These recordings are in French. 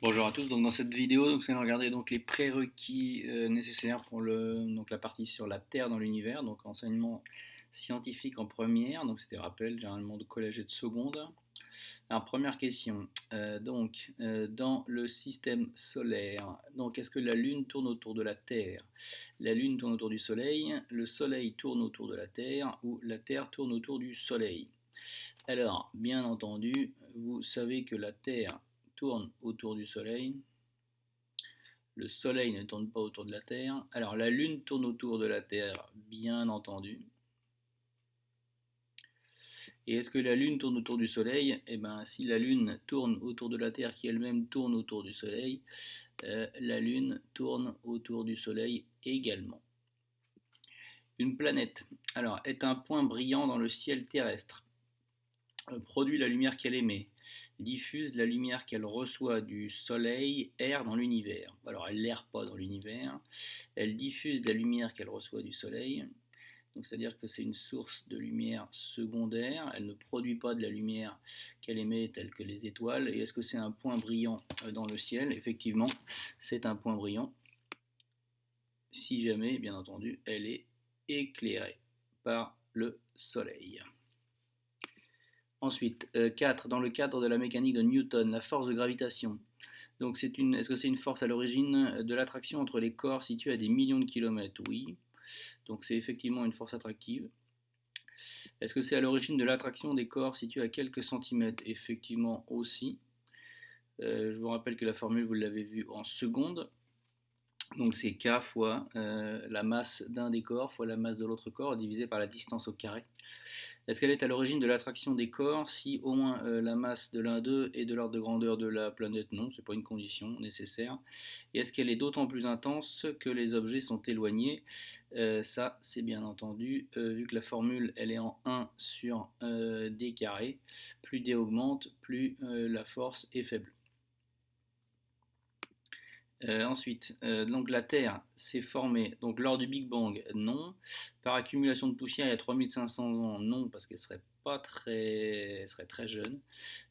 Bonjour à tous, donc dans cette vidéo, nous allons regarder donc les prérequis nécessaires pour donc la partie sur la Terre dans l'univers, donc enseignement scientifique en première, donc c'était rappel généralement de collège et de seconde. Alors première question, dans le système solaire, donc est-ce que la Lune tourne autour de la Terre? La Lune tourne autour du Soleil, le Soleil tourne autour de la Terre ou la Terre tourne autour du Soleil? Alors, bien entendu, vous savez que la Terre tourne autour du Soleil. Le Soleil ne tourne pas autour de la Terre. Alors, la Lune tourne autour de la Terre, bien entendu. Et est-ce que la Lune tourne autour du Soleil? Eh bien, si la Lune tourne autour de la Terre, qui elle-même tourne autour du Soleil, la Lune tourne autour du Soleil également. Une planète, alors, est un point brillant dans le ciel terrestre. Produit la lumière qu'elle émet, diffuse la lumière qu'elle reçoit du soleil, erre dans l'univers. Alors elle n'erre pas dans l'univers, elle diffuse la lumière qu'elle reçoit du soleil, donc c'est-à-dire que c'est une source de lumière secondaire, elle ne produit pas de la lumière qu'elle émet telle que les étoiles. Et est-ce que c'est un point brillant dans le ciel? Effectivement, c'est un point brillant, si jamais, bien entendu, elle est éclairée par le soleil. Ensuite, 4. Dans le cadre de la mécanique de Newton, la force de gravitation. Donc, est-ce que c'est une force à l'origine de l'attraction entre les corps situés à des millions de kilomètres? Oui. Donc, c'est effectivement une force attractive. Est-ce que c'est à l'origine de l'attraction des corps situés à quelques centimètres? Effectivement aussi. Je vous rappelle que la formule, vous l'avez vue en seconde. Donc c'est K fois la masse d'un des corps fois la masse de l'autre corps divisé par la distance au carré. Est-ce qu'elle est à l'origine de l'attraction des corps si au moins la masse de l'un d'eux est de l'ordre de grandeur de la planète? Non, ce n'est pas une condition nécessaire. Et est-ce qu'elle est d'autant plus intense que les objets sont éloignés? Ça, c'est bien entendu, vu que la formule elle est en 1 sur d carré, plus d augmente, plus la force est faible. Ensuite, donc la Terre s'est formée donc lors du Big Bang, non. Par accumulation de poussière il y a 3500 ans, non, parce qu'elle serait pas très, serait très jeune.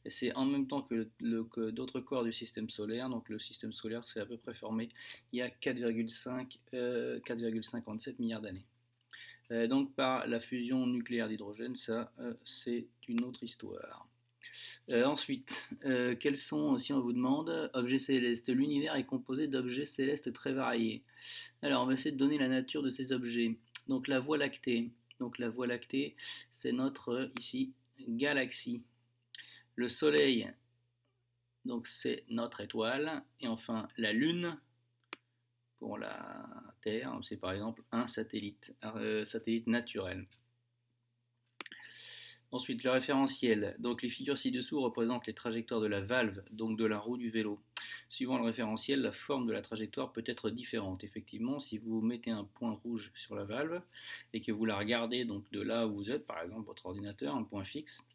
Et c'est en même temps que d'autres corps du système solaire. Donc le système solaire s'est à peu près formé il y a 4,57 milliards d'années. Donc par la fusion nucléaire d'hydrogène, ça c'est une autre histoire. Ensuite, quels sont, si on vous demande, objets célestes? L'univers est composé d'objets célestes très variés. Alors, on va essayer de donner la nature de ces objets. Donc, la Voie lactée. Donc, la Voie lactée, c'est notre, ici, galaxie. Le Soleil, donc c'est notre étoile. Et enfin, la Lune, pour la Terre, c'est par exemple un satellite naturel. Ensuite, le référentiel. Donc les figures ci-dessous représentent les trajectoires de la valve, donc de la roue du vélo. Suivant le référentiel, la forme de la trajectoire peut être différente. Effectivement, si vous mettez un point rouge sur la valve et que vous la regardez donc de là où vous êtes, par exemple votre ordinateur, un point fixe,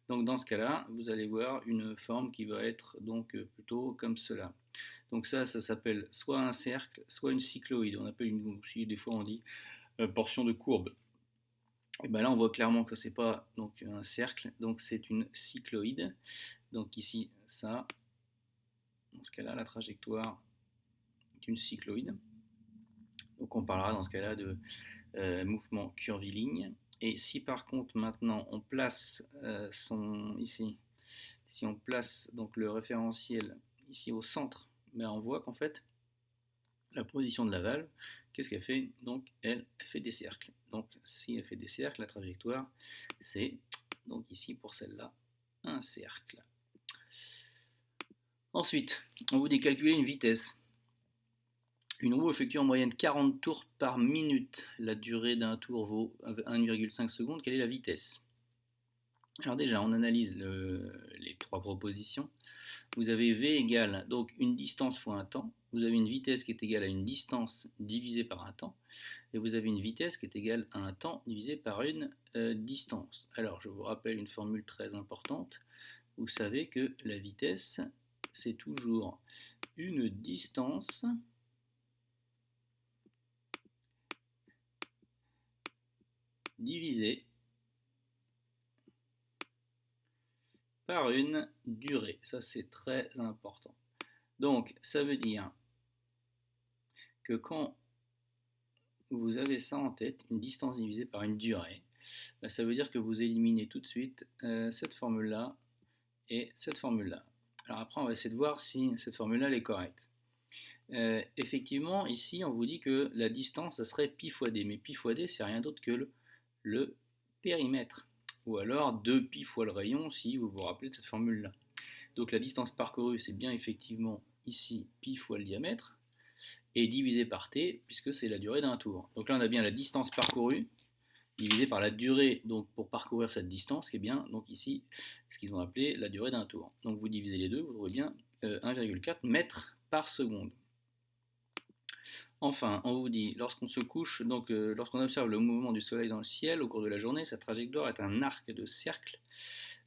donc dans ce cas-là, vous allez voir une forme qui va être donc plutôt comme cela. Donc ça s'appelle soit un cercle, soit une cycloïde. On appelle aussi, des fois on dit portion de courbe. Et ben là, on voit clairement que c'est pas donc un cercle, donc c'est une cycloïde. Donc ici, ça, dans ce cas-là, la trajectoire est une cycloïde. Donc on parlera dans ce cas-là de mouvement curviligne. Et si par contre maintenant on place ici, si on place donc le référentiel ici au centre, ben on voit qu'en fait la position de la valve, qu'est-ce qu'elle fait? Donc elle fait des cercles. Donc si elle fait des cercles, la trajectoire c'est donc ici pour celle-là un cercle. Ensuite, on vous dit calculer une vitesse. Une roue effectue en moyenne 40 tours par minute. La durée d'un tour vaut 1,5 secondes. Quelle est la vitesse? Alors déjà, on analyse les trois propositions. Vous avez V égale donc une distance fois un temps. Vous avez une vitesse qui est égale à une distance divisée par un temps. Et vous avez une vitesse qui est égale à un temps divisé par une distance. Alors, je vous rappelle une formule très importante. Vous savez que la vitesse, c'est toujours une distance divisée par une durée. Ça, c'est très important. Donc, ça veut dire que quand vous avez ça en tête, une distance divisée par une durée, ben, ça veut dire que vous éliminez tout de suite cette formule-là et cette formule-là. Alors après, on va essayer de voir si cette formule-là est correcte. Effectivement, ici, on vous dit que la distance, ça serait pi fois d. Mais pi fois d, c'est rien d'autre que le périmètre. Ou alors 2 pi fois le rayon, si vous vous rappelez de cette formule-là. Donc la distance parcourue, c'est bien effectivement ici pi fois le diamètre, et divisé par t, puisque c'est la durée d'un tour. Donc là, on a bien la distance parcourue, divisé par la durée donc pour parcourir cette distance, qui est bien donc ici ce qu'ils ont appelé la durée d'un tour. Donc vous divisez les deux, vous trouvez bien 1,4 mètres par seconde. Enfin, on vous dit, lorsqu'on se couche, donc lorsqu'on observe le mouvement du soleil dans le ciel au cours de la journée, sa trajectoire est un arc de cercle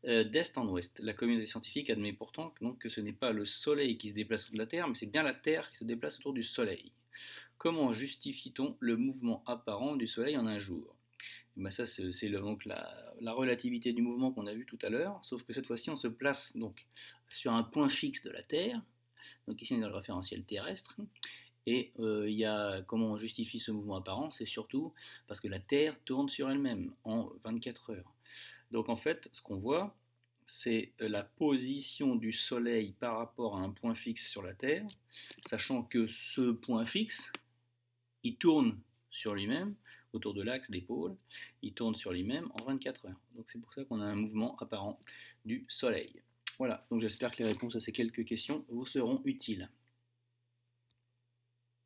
d'est en ouest. La communauté scientifique admet pourtant donc, que ce n'est pas le soleil qui se déplace autour de la Terre, mais c'est bien la Terre qui se déplace autour du soleil. Comment justifie-t-on le mouvement apparent du soleil en un jour? Ben ça, c'est donc la relativité du mouvement qu'on a vu tout à l'heure, sauf que cette fois-ci, on se place donc sur un point fixe de la Terre. Donc ici, on est dans le référentiel terrestre. Et comment on justifie ce mouvement apparent? C'est surtout parce que la Terre tourne sur elle-même en 24 heures. Donc en fait, ce qu'on voit, c'est la position du Soleil par rapport à un point fixe sur la Terre, sachant que ce point fixe, il tourne sur lui-même, autour de l'axe des pôles, il tourne sur lui-même en 24 heures. Donc c'est pour ça qu'on a un mouvement apparent du Soleil. Voilà, donc j'espère que les réponses à ces quelques questions vous seront utiles.